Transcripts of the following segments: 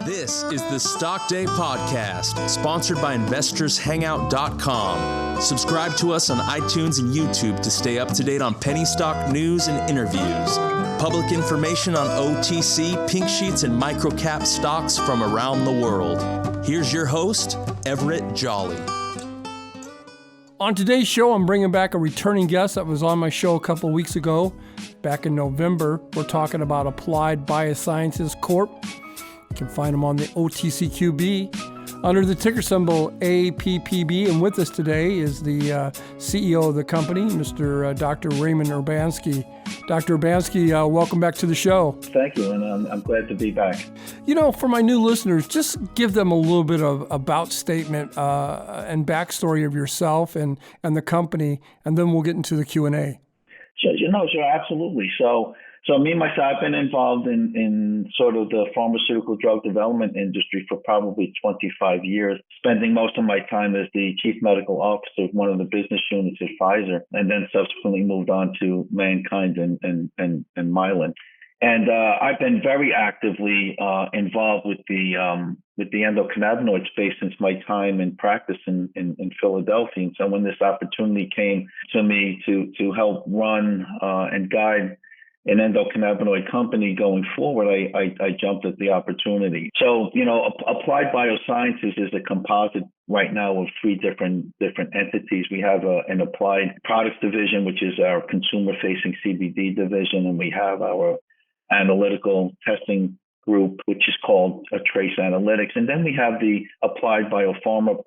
This is the Stock Day Podcast, sponsored by InvestorsHangout.com. Subscribe to us on iTunes and YouTube to stay up to date on penny stock news and interviews. Public information on OTC, pink sheets, and microcap stocks from around the world. Here's your host, Everett Jolly. On today's show, I'm bringing back a returning guest that was on my show a couple weeks ago. Back in November, we're talking about Applied Biosciences Corp. You can find them on the OTCQB under the ticker symbol APPB. And with us today is the CEO of the company, Mr. Dr. Raymond Urbanski. Dr. Urbanski, welcome back to the show. Thank you, and I'm glad to be back. You know, for my new listeners, just give them a little bit of about statement and backstory of yourself and the company, and then we'll get into the Q&A. Sure, absolutely. So me, myself, I've been involved in sort of the pharmaceutical drug development industry for probably 25 years, spending most of my time as the chief medical officer of one of the business units at Pfizer, and then subsequently moved on to Mankind and Mylan. And I've been very actively involved with the endocannabinoid space since my time in practice in Philadelphia. And so when this opportunity came to me to help run and guide an endocannabinoid company going forward, I jumped at the opportunity. So, Applied Biosciences is a composite right now of three different entities. We have an Applied Products division, which is our consumer-facing CBD division, and we have our analytical testing group, which is called Trace Analytics. And then we have the Applied Biopharma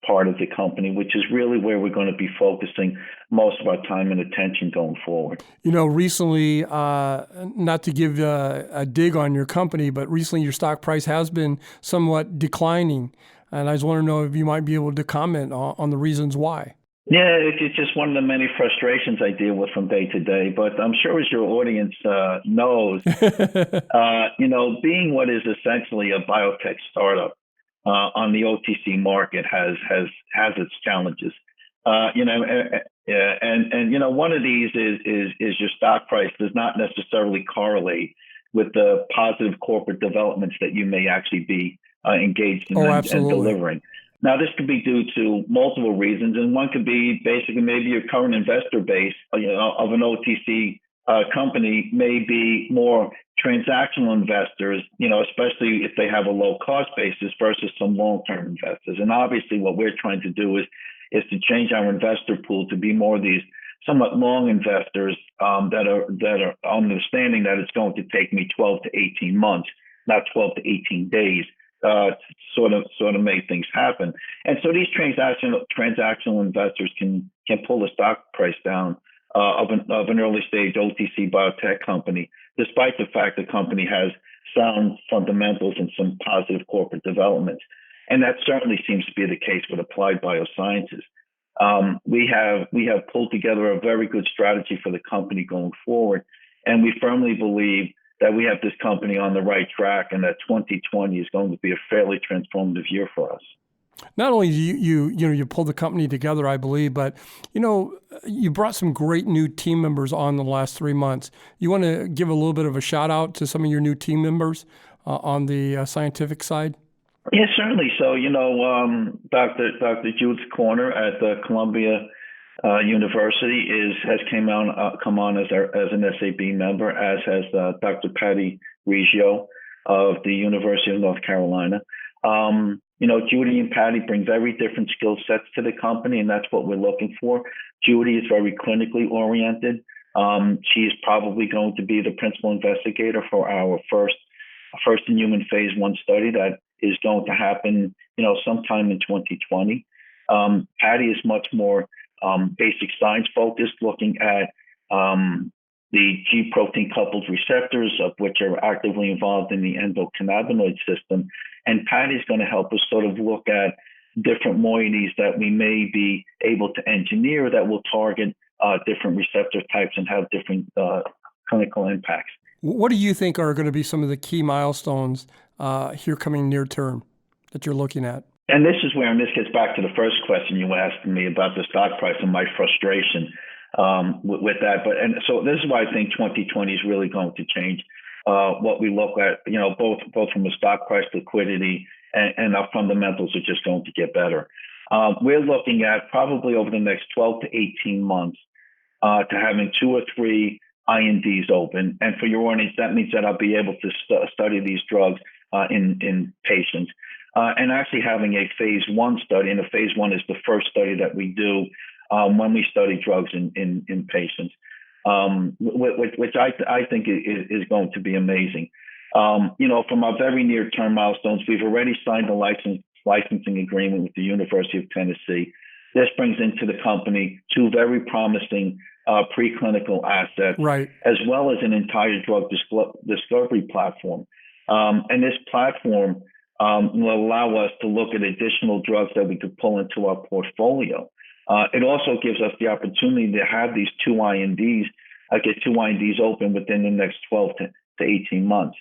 part of the company, which is really where we're going to be focusing most of our time and attention going forward. Recently, not to give a dig on your company, but recently your stock price has been somewhat declining. And I just want to know if you might be able to comment on the reasons why. Yeah, it's just one of the many frustrations I deal with from day to day. But I'm sure as your audience knows, being what is essentially a biotech startup on the OTC market has its challenges. One of these is your stock price does not necessarily correlate with the positive corporate developments that you may actually be engaged in and delivering. Now, this could be due to multiple reasons, and one could be basically maybe your current investor base, of an OTC company may be more transactional investors, especially if they have a low cost basis versus some long-term investors. And obviously, what we're trying to do is to change our investor pool to be more of these somewhat long investors that are understanding that it's going to take me 12 to 18 months, not 12 to 18 days. Sort of make things happen. And so these transactional investors can pull the stock price down of an early stage OTC biotech company, despite the fact the company has sound fundamentals and some positive corporate developments. And that certainly seems to be the case with Applied Biosciences. We have pulled together a very good strategy for the company going forward, and we firmly believe that we have this company on the right track, and that 2020 is going to be a fairly transformative year for us. Not only do you pulled the company together, I believe, but you brought some great new team members on the last 3 months. You want to give a little bit of a shout out to some of your new team members on the scientific side? Yeah, certainly. So Dr. Judith Corner at Columbia University has come on as an SAB member, as has Dr. Patty Reggio of the University of North Carolina. Judy and Patty bring very different skill sets to the company, and that's what we're looking for. Judy is very clinically oriented. She's probably going to be the principal investigator for our first in human phase 1 study that is going to happen, sometime in 2020. Patty is much more basic science focused, looking at the G protein coupled receptors, of which are actively involved in the endocannabinoid system. And Patty's going to help us sort of look at different moieties that we may be able to engineer that will target different receptor types and have different clinical impacts. What do you think are going to be some of the key milestones here coming near term that you're looking at? And this is where, and this gets back to the first question you asked me about the stock price and my frustration with that. And so this is why I think 2020 is really going to change. what we look at, both from a stock price, liquidity, and our fundamentals are just going to get better. We're looking at probably over the next 12 to 18 months to having 2 or 3 INDs open. And for your audience, that means that I'll be able to study these drugs in patients. And actually having a phase 1 study, and a phase 1 is the first study that we do when we study drugs in patients, which I think is going to be amazing. From our very near-term milestones, we've already signed a licensing agreement with the University of Tennessee. This brings into the company 2 very promising preclinical assets, right, as well as an entire drug discovery platform. And this platform will allow us to look at additional drugs that we could pull into our portfolio. It also gives us the opportunity to have these 2 INDs, get 2 INDs open within the next 12 to 18 months.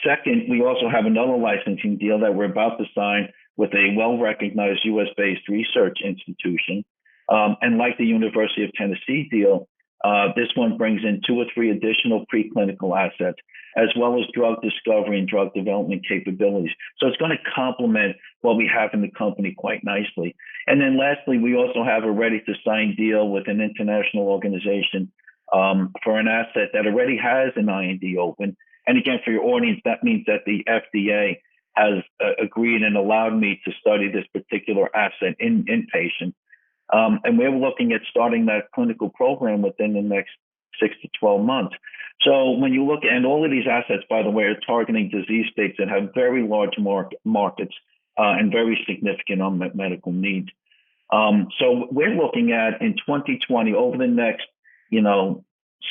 Second, we also have another licensing deal that we're about to sign with a well-recognized U.S.-based research institution. And like the University of Tennessee deal, this one brings in 2 or 3 additional preclinical assets, as well as drug discovery and drug development capabilities. So it's going to complement what we have in the company quite nicely. And then lastly, we also have a ready-to-sign deal with an international organization for an asset that already has an IND open. And again, for your audience, that means that the FDA has agreed and allowed me to study this particular asset in patients. And we're looking at starting that clinical program within the next 6 to 12 months. So when you look, and all of these assets, by the way, are targeting disease states that have very large markets and very significant unmet medical needs. So we're looking at in 2020, over the next,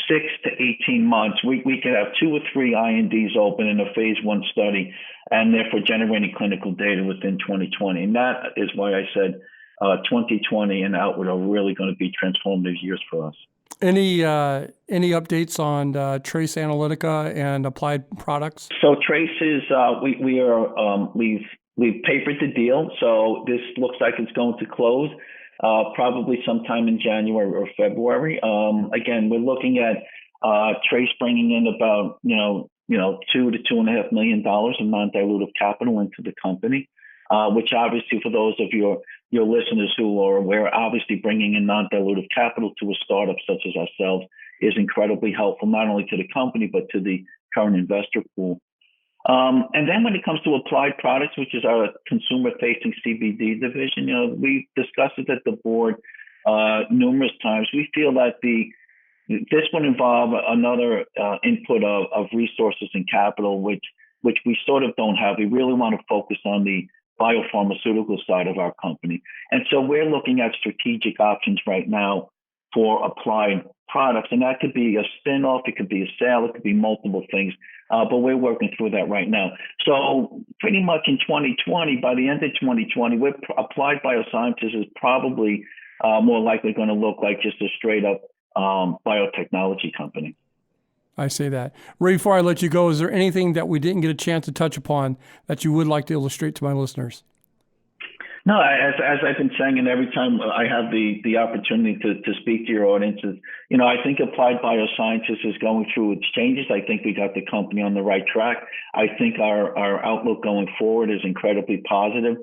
6 to 18 months, we could have 2 or 3 INDs open in a phase 1 study, and therefore generating clinical data within 2020. And that is why I said 2020 and outward are really going to be transformative years for us. Any updates on Trace Analytica and Applied Products? So Trace is we've papered the deal, so this looks like it's going to close probably sometime in January or February. Again, we're looking at Trace bringing in about $2 to $2.5 million of non-dilutive capital into the company, which obviously for those of your listeners who are aware, obviously bringing in non-dilutive capital to a startup such as ourselves is incredibly helpful, not only to the company, but to the current investor pool. And then when it comes to Applied Products, which is our consumer-facing CBD division, we've discussed it at the board numerous times. We feel that this would involve another input of resources and capital, which we sort of don't have. We really want to focus on the biopharmaceutical side of our company. And so we're looking at strategic options right now for Applied Products. And that could be a spin-off, it could be a sale, it could be multiple things. But we're working through that right now. So pretty much in 2020, by the end of 2020, Applied Biosciences is probably more likely going to look like just a straight-up biotechnology company. I say that. Ray, before I let you go, is there anything that we didn't get a chance to touch upon that you would like to illustrate to my listeners? No, as I've been saying, and every time I have the opportunity to speak to your audiences, I think Applied Biosciences is going through its changes. I think we got the company on the right track. I think our outlook going forward is incredibly positive.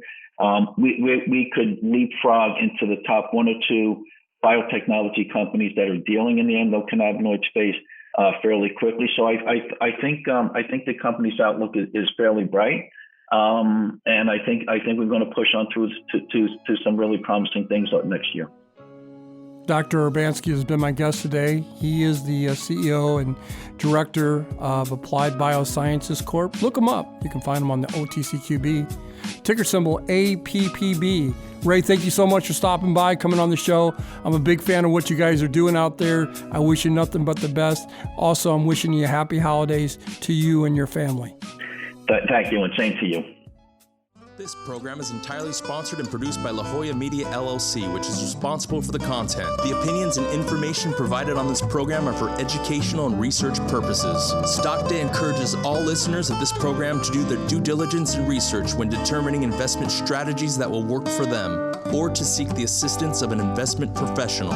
We could leapfrog into the top 1 or 2 biotechnology companies that are dealing in the endocannabinoid space fairly quickly. So I think the company's outlook is fairly bright. And I think we're going to push on through to some really promising things next year. Dr. Urbanski has been my guest today. He is the CEO and director of Applied Biosciences Corp. Look him up. You can find him on the OTCQB. Ticker symbol APPB. Ray, thank you so much for stopping by, coming on the show. I'm a big fan of what you guys are doing out there. I wish you nothing but the best. Also, I'm wishing you happy holidays to you and your family. Thank you, and same to you. This program is entirely sponsored and produced by La Jolla Media LLC, which is responsible for the content. The opinions and information provided on this program are for educational and research purposes. Stock Day encourages all listeners of this program to do their due diligence and research when determining investment strategies that will work for them, or to seek the assistance of an investment professional.